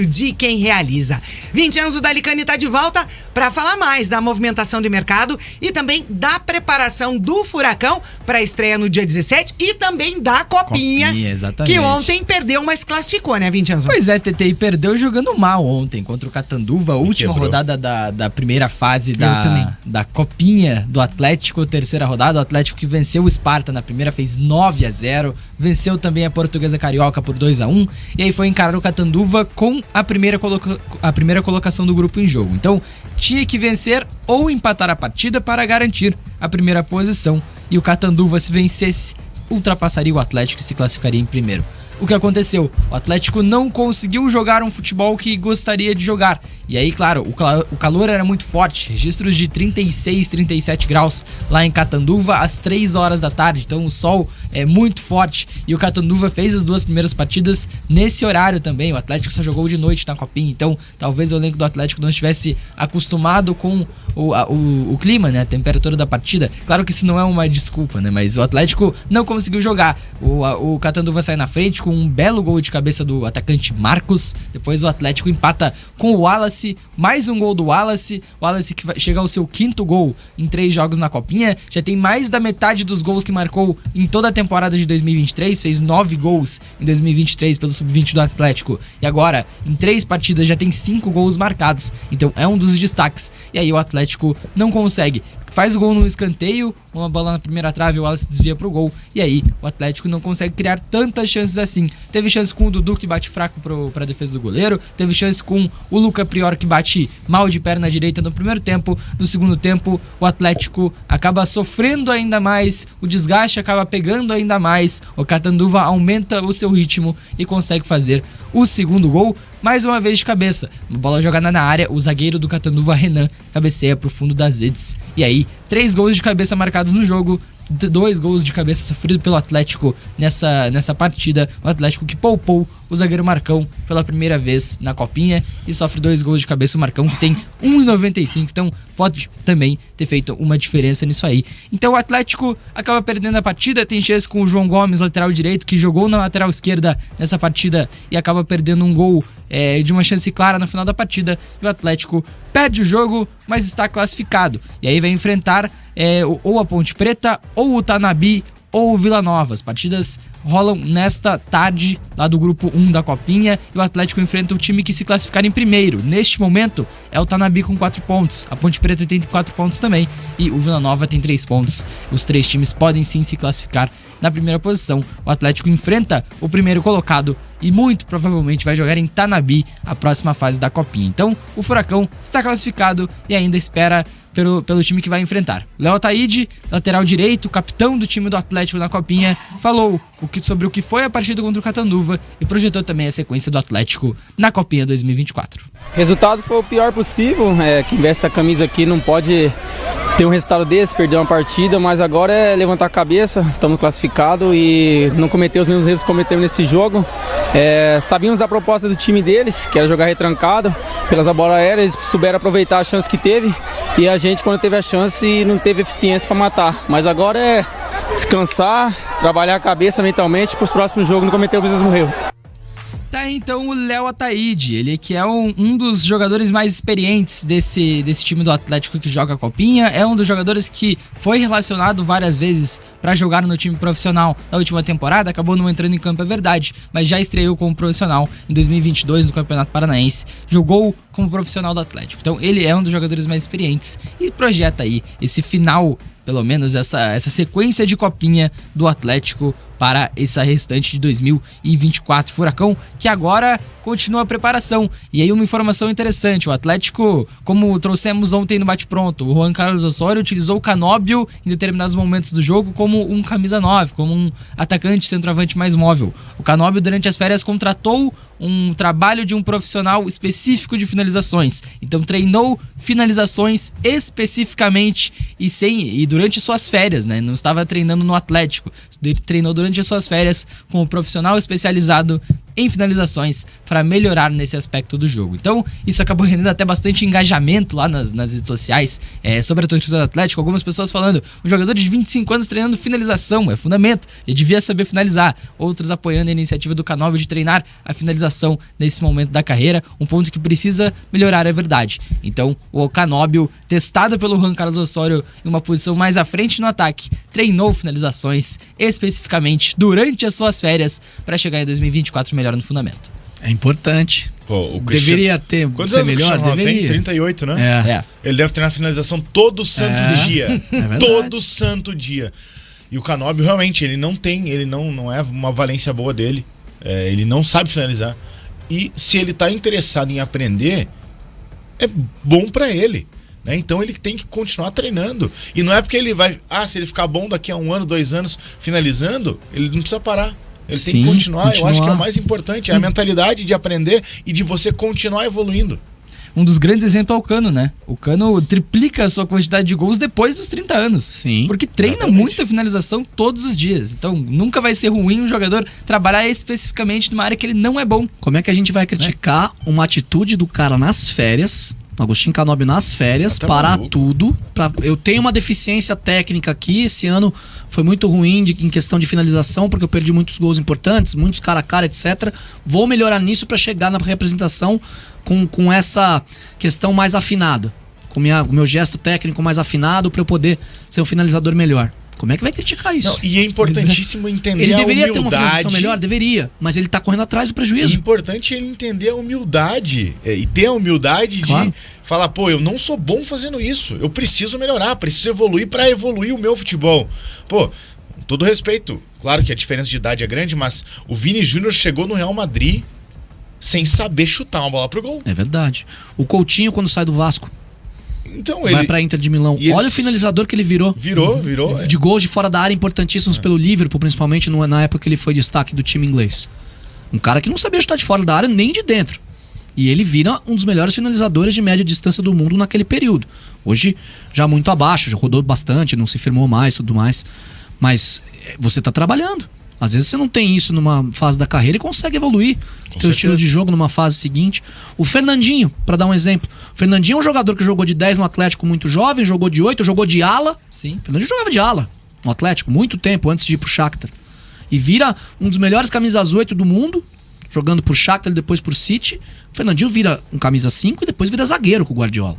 de quem realiza. 20 anos, o Dalicani está de volta para falar mais da movimentação do mercado e também da preparação do Furacão para a estreia no dia 17 e também da Copinha, exatamente. Que ontem perdeu, mas classificou, né, 20 anos? Pois é, TT, perdeu jogando mal ontem contra o Catanduva, última rodada da primeira fase da Copinha do Atlético, terceira rodada. O Atlético que venceu o Sparta na primeira, fez 9-0, venceu também a Portuguesa Carioca por 2-1 e aí foi encarar o Catanduva com a primeira colocação do grupo em jogo. Então, tinha que vencer ou empatar a partida para garantir a primeira posição. E o Catanduva, se vencesse, ultrapassaria o Atlético e se classificaria em primeiro. O que aconteceu? O Atlético não conseguiu jogar um futebol que gostaria de jogar. E aí, claro, o calor era muito forte. Registros de 36, 37 graus lá em Catanduva às 3 horas da tarde. Então o sol é muito forte. E o Catanduva fez as duas primeiras partidas nesse horário também. O Atlético só jogou de noite na Copinha. Então talvez o elenco do Atlético não estivesse acostumado com o clima, né? A temperatura da partida. Claro que isso não é uma desculpa, né? Mas o Atlético não conseguiu jogar. O Catanduva sai na frente com um belo gol de cabeça do atacante Marcos. Depois o Atlético empata com o Wallace. Mais um gol do Wallace. O Wallace que vai chegar ao seu 5º gol em 3 jogos na Copinha. Já tem mais da metade dos gols que marcou em toda a temporada de 2023. Fez 9 gols em 2023 pelo Sub-20 do Atlético. E agora, em 3 partidas, já tem 5 gols marcados. Então é um dos destaques. E aí o Atlético não consegue. Faz o gol no escanteio, uma bola na primeira trave, o Wallace desvia pro gol. E aí, o Atlético não consegue criar tantas chances assim. Teve chance com o Dudu, que bate fraco pra defesa do goleiro. Teve chance com o Luca Prior, que bate mal de perna direita no primeiro tempo. No segundo tempo, o Atlético acaba sofrendo ainda mais. O desgaste acaba pegando ainda mais. O Catanduva aumenta o seu ritmo e consegue fazer o segundo gol. Mais uma vez de cabeça. Uma bola jogada na área, o zagueiro do Catanduva, Renan, cabeceia pro fundo das redes. E aí, 3 gols de cabeça marcados no jogo, 2 gols de cabeça sofridos pelo Atlético nessa partida. O Atlético que poupou o zagueiro Marcão pela primeira vez na Copinha e sofre 2 gols de cabeça. O Marcão que tem 1,95, então pode também ter feito uma diferença nisso aí. Então o Atlético acaba perdendo a partida. Tem chance com o João Gomes, lateral direito, que jogou na lateral esquerda nessa partida e acaba perdendo um gol de uma chance clara no final da partida. E o Atlético perde o jogo, mas está classificado. E aí vai enfrentar ou a Ponte Preta, ou o Tanabi, ou o Vila Nova. As partidas rolam nesta tarde lá do grupo 1 da Copinha e o Atlético enfrenta o time que se classificar em primeiro. Neste momento é o Tanabi com 4 pontos, a Ponte Preta tem 4 pontos também e o Vila Nova tem 3 pontos. Os 3 times podem sim se classificar na primeira posição. O Atlético enfrenta o primeiro colocado e muito provavelmente vai jogar em Tanabi a próxima fase da Copinha. Então o Furacão está classificado e ainda espera pelo time que vai enfrentar. Léo Ataíde, lateral direito, capitão do time do Atlético na Copinha, falou sobre o que foi a partida contra o Catanduva e projetou também a sequência do Atlético na Copinha 2024. O resultado foi o pior possível, quem veste essa camisa aqui não pode ter um resultado desse, perder uma partida, mas agora é levantar a cabeça, estamos classificados e não cometer os mesmos erros que cometemos nesse jogo. Sabíamos da proposta do time deles, que era jogar retrancado, pelas bolas aéreas, eles souberam aproveitar a chance que teve e a gente, quando teve a chance, não teve eficiência para matar. Mas agora é descansar, trabalhar a cabeça mentalmente para os próximos jogos não cometer o mesmo erro. Tá, então o Léo Ataíde, ele que é um dos jogadores mais experientes desse time do Atlético que joga a Copinha, é um dos jogadores que foi relacionado várias vezes para jogar no time profissional na última temporada, acabou não entrando em campo, é verdade, mas já estreou como profissional em 2022 no Campeonato Paranaense, jogou como profissional do Atlético, então ele é um dos jogadores mais experientes e projeta aí esse final, pelo menos essa sequência de Copinha do Atlético para essa restante de 2024. Furacão que agora continua a preparação. E aí uma informação interessante, o Atlético, como trouxemos ontem no Bate-Pronto, o Juan Carlos Osório utilizou o Canóbio em determinados momentos do jogo como um camisa 9, como um atacante centroavante mais móvel. O Canóbio durante as férias contratou um trabalho de um profissional específico de finalizações. Então treinou finalizações especificamente e durante suas férias, né? Não estava treinando no Atlético. Treinou durante as suas férias com um profissional especializado em finalizações para melhorar nesse aspecto do jogo. Então, isso acabou rendendo até bastante engajamento lá nas redes sociais sobre a torcida do Atlético. Algumas pessoas falando, um jogador de 25 anos treinando finalização, é fundamento, ele devia saber finalizar. Outros apoiando a iniciativa do Canóbio de treinar a finalização nesse momento da carreira, um ponto que precisa melhorar, é verdade. Então, o Canóbio, testado pelo Juan Carlos Osório em uma posição mais à frente no ataque, treinou finalizações especificamente durante as suas férias para chegar em 2024 melhor no fundamento. É importante. Pô, deveria ter ser melhor, deveria. Tem 38, né? Ele deve treinar finalização todo santo dia. Todo santo dia. E o Canóbio realmente, ele não é uma valência boa dele. Ele não sabe finalizar. E se ele tá interessado em aprender, é bom pra ele, né? Então ele tem que continuar treinando. E não é porque ele vai... se ele ficar bom daqui a 1 ano, 2 anos finalizando, ele não precisa parar. Ele tem que continuar. Eu acho que é o mais importante. É a mentalidade de aprender e de você continuar evoluindo. Um dos grandes exemplos é o Cano, né? O Cano triplica a sua quantidade de gols depois dos 30 anos. Sim. Porque treina muita finalização todos os dias. Então nunca vai ser ruim um jogador trabalhar especificamente numa área que ele não é bom. Como é que a gente vai criticar uma atitude do cara nas férias, Agostinho Canóbio nas férias, parar tudo? Eu tenho uma deficiência técnica aqui, esse ano foi muito ruim em questão de finalização, porque eu perdi muitos gols importantes, muitos cara a cara, etc. Vou melhorar nisso para chegar na representação com essa questão mais afinada, com o meu gesto técnico mais afinado para eu poder ser um finalizador melhor. Como é que vai criticar isso? Não, e é importantíssimo entender ele a deveria humildade. Ter uma finalização melhor? Deveria, mas ele tá correndo atrás do prejuízo. É importante ele entender a humildade e ter a humildade de falar, pô, eu não sou bom fazendo isso, eu preciso melhorar, preciso evoluir para evoluir o meu futebol. Pô, com todo respeito, claro que a diferença de idade é grande, mas o Vini Júnior chegou no Real Madrid sem saber chutar uma bola pro gol. É verdade. O Coutinho, quando sai do Vasco, então, vai pra Inter de Milão. Olha o finalizador que ele virou. Virou. De gols de fora da área importantíssimos pelo Liverpool, principalmente na época que ele foi destaque do time inglês. Um cara que não sabia chutar de fora da área nem de dentro. E ele vira um dos melhores finalizadores de média distância do mundo naquele período. Hoje, já muito abaixo, já rodou bastante, não se firmou mais, tudo mais. Mas você tá trabalhando. Às vezes você não tem isso numa fase da carreira e consegue evoluir o teu estilo de jogo numa fase seguinte. O Fernandinho, pra dar um exemplo. O Fernandinho é um jogador que jogou de 10 no Atlético muito jovem, jogou de 8, jogou de ala. Sim. O Fernandinho jogava de ala no Atlético muito tempo antes de ir pro Shakhtar. E vira um dos melhores camisas 8 do mundo, jogando por Shakhtar e depois por City. O Fernandinho vira um camisa 5 e depois vira zagueiro com o Guardiola.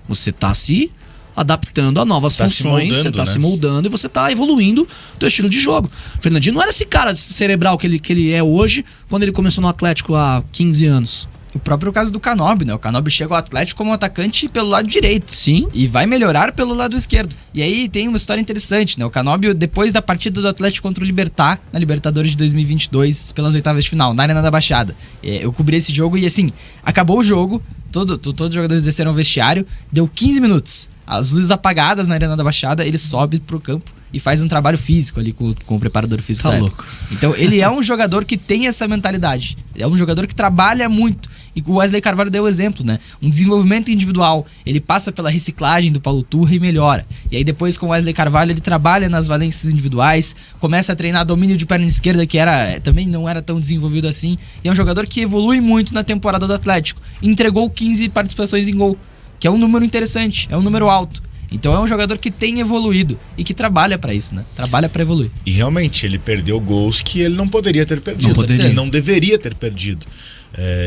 Você tá se adaptando a novas funções, você tá se moldando e você tá evoluindo o teu estilo de jogo. O Fernandinho não era esse cara cerebral que ele é hoje quando ele começou no Atlético há 15 anos. O próprio caso do Canóbio, né? O Canóbio chega ao Atlético como atacante pelo lado direito. Sim. E vai melhorar pelo lado esquerdo. E aí tem uma história interessante, né? O Canóbio, depois da partida do Atlético contra o Libertad, na Libertadores de 2022, pelas oitavas de final, na Arena da Baixada. Eu cobri esse jogo e assim, acabou o jogo, todos os jogadores desceram ao vestiário, deu 15 minutos. As luzes apagadas na Arena da Baixada, ele sobe pro campo e faz um trabalho físico ali com o preparador físico. Tá louco. Então ele é um jogador que tem essa mentalidade. É um jogador que trabalha muito. E o Wesley Carvalho deu o exemplo, né? Um desenvolvimento individual. Ele passa pela reciclagem do Paulo Turra e melhora. E aí depois com o Wesley Carvalho ele trabalha nas valências individuais, começa a treinar domínio de perna esquerda, que também não era tão desenvolvido assim. E é um jogador que evolui muito na temporada do Atlético. Entregou 15 participações em gol, que é um número interessante, é um número alto. Então é um jogador que tem evoluído e que trabalha pra isso, né? Trabalha pra evoluir. E realmente, ele perdeu gols que ele não poderia ter perdido. Ele não deveria ter perdido.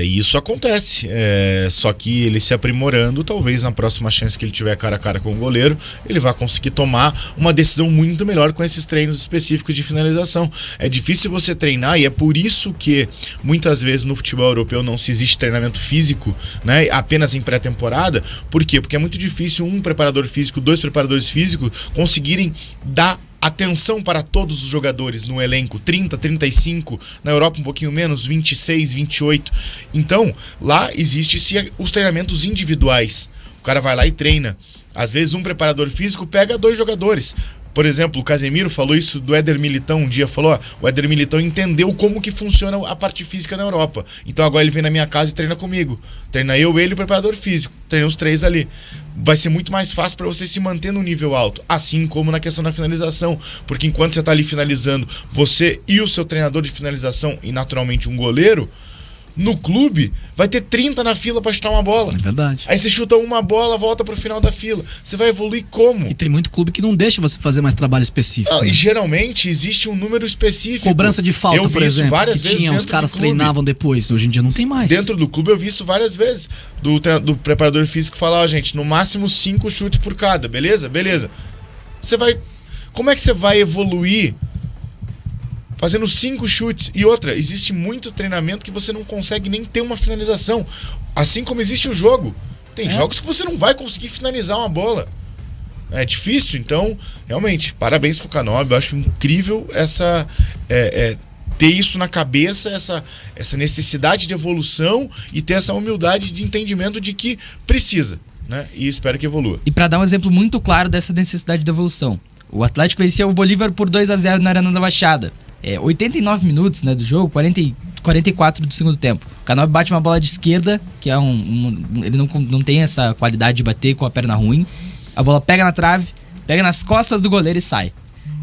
E isso acontece. Só que ele se aprimorando, talvez na próxima chance que ele tiver cara a cara com o goleiro, ele vai conseguir tomar uma decisão muito melhor com esses treinos específicos de finalização. É difícil você treinar e é por isso que muitas vezes no futebol europeu não se existe treinamento físico, né? Apenas em pré-temporada. Por quê? Porque é muito difícil um preparador físico, 2 preparadores físicos conseguirem dar atenção para todos os jogadores no elenco, 30, 35, na Europa um pouquinho menos, 26, 28. Então, lá existe os treinamentos individuais. O cara vai lá e treina. Às vezes um preparador físico pega 2 jogadores Por exemplo, o Casemiro falou isso do Éder Militão um dia, falou, ó, o Éder Militão entendeu como que funciona a parte física na Europa. Então agora ele vem na minha casa e treina comigo. Treina eu, ele e o preparador físico. Treina os 3 ali. Vai ser muito mais fácil para você se manter no nível alto. Assim como na questão da finalização. Porque enquanto você tá ali finalizando, você e o seu treinador de finalização, e naturalmente um goleiro, no clube, vai ter 30 na fila pra chutar uma bola. É verdade. Aí você chuta uma bola, volta pro final da fila. Você vai evoluir como? E tem muito clube que não deixa você fazer mais trabalho específico. Não, e geralmente existe um número específico. Cobrança de falta, por exemplo, várias que vezes tinha, os caras treinavam depois. Hoje em dia não tem mais. Dentro do clube eu vi isso várias vezes. Do preparador físico falar, ó, gente, no máximo 5 chutes por cada, beleza? Beleza. Você vai... Como é que você vai evoluir fazendo 5 chutes? E outra, existe muito treinamento que você não consegue nem ter uma finalização. Assim como existe o jogo. Tem jogos que você não vai conseguir finalizar uma bola. É difícil, então, realmente, parabéns pro Canóbio. Eu acho incrível ter isso na cabeça, essa necessidade de evolução e ter essa humildade de entendimento de que precisa, né? E espero que evolua. E para dar um exemplo muito claro dessa necessidade de evolução, o Atlético venceu o Bolívar por 2-0 na Arena da Baixada. 89 minutos, né, do jogo, 44 do segundo tempo. O Canóbio bate uma bola de esquerda, que é ele não tem essa qualidade de bater com a perna ruim. A bola pega na trave, pega nas costas do goleiro e sai.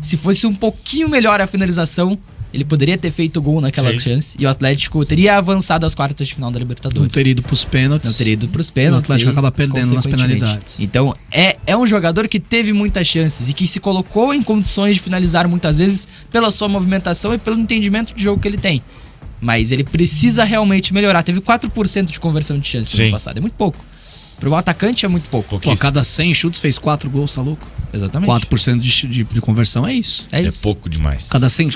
Se fosse um pouquinho melhor a finalização, ele poderia ter feito gol naquela chance e o Atlético teria avançado às quartas de final da Libertadores. Não teria ido pros pênaltis. O Atlético acaba perdendo nas penalidades. Então, é um jogador que teve muitas chances e que se colocou em condições de finalizar muitas vezes pela sua movimentação e pelo entendimento de jogo que ele tem. Mas ele precisa realmente melhorar. Teve 4% de conversão de chances no ano passado. É muito pouco. Para um atacante é muito pouco. Pô, a cada 100 chutes fez 4 gols, tá louco? Exatamente. 4% de conversão é isso. É pouco demais. Cada 100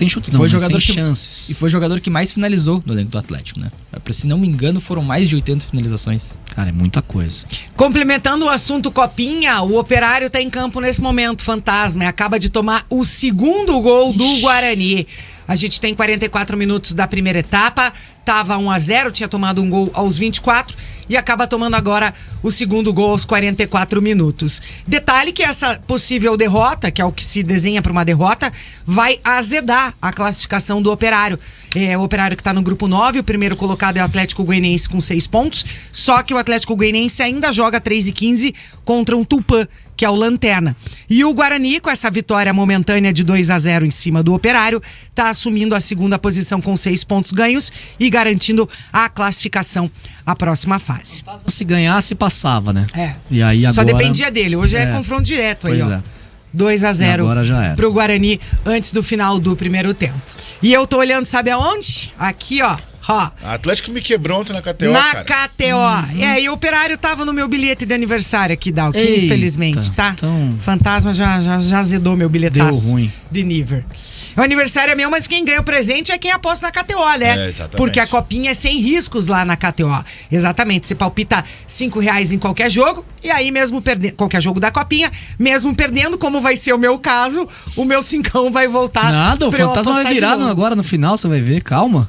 chutes não, foi jogador 100 chances. E foi o jogador que mais finalizou no elenco do Atlético, né? Se não me engano, foram mais de 80 finalizações. Cara, é muita coisa. Complementando o assunto Copinha, o Operário tá em campo nesse momento, fantasma, e acaba de tomar o segundo gol do Guarani. A gente tem 44 minutos da primeira etapa, tava 1-0, tinha tomado um gol aos 24 e acaba tomando agora o segundo gol aos 44 minutos. Detalhe que essa possível derrota, que é o que se desenha para uma derrota, vai azedar a classificação do Operário. O Operário que tá no grupo 9, o primeiro colocado é o Atlético Goianiense com 6 pontos, só que o Atlético Goianiense ainda joga 3-15 contra um Tupã, que é o Lanterna. E o Guarani, com essa vitória momentânea de 2-0 em cima do Operário, tá assumindo a segunda posição com 6 pontos ganhos e garantindo a classificação à próxima fase. Se ganhasse, passava, né? E aí agora... Só dependia dele. Hoje é confronto direto aí, ó. 2-0 agora já era. Pro Guarani antes do final do primeiro tempo. E eu tô olhando, sabe aonde? Aqui, ó. A Atlético me quebrou ontem na KTO, Na KTO. E o Operário tava no meu bilhete de aniversário aqui, Dal, que infelizmente, tá? Então... Fantasma já azedou meu bilhetaço. Deu ruim. De nível. O aniversário é meu, mas quem ganha o presente é quem aposta na KTO, né? Exatamente. Porque a copinha é sem riscos lá na KTO. Exatamente. Você palpita R$5 em qualquer jogo, e aí mesmo perdendo, qualquer jogo da copinha, mesmo perdendo, como vai ser o meu caso, o meu cincão vai voltar. Nada, o fantasma vai virar agora no final, você vai ver, calma.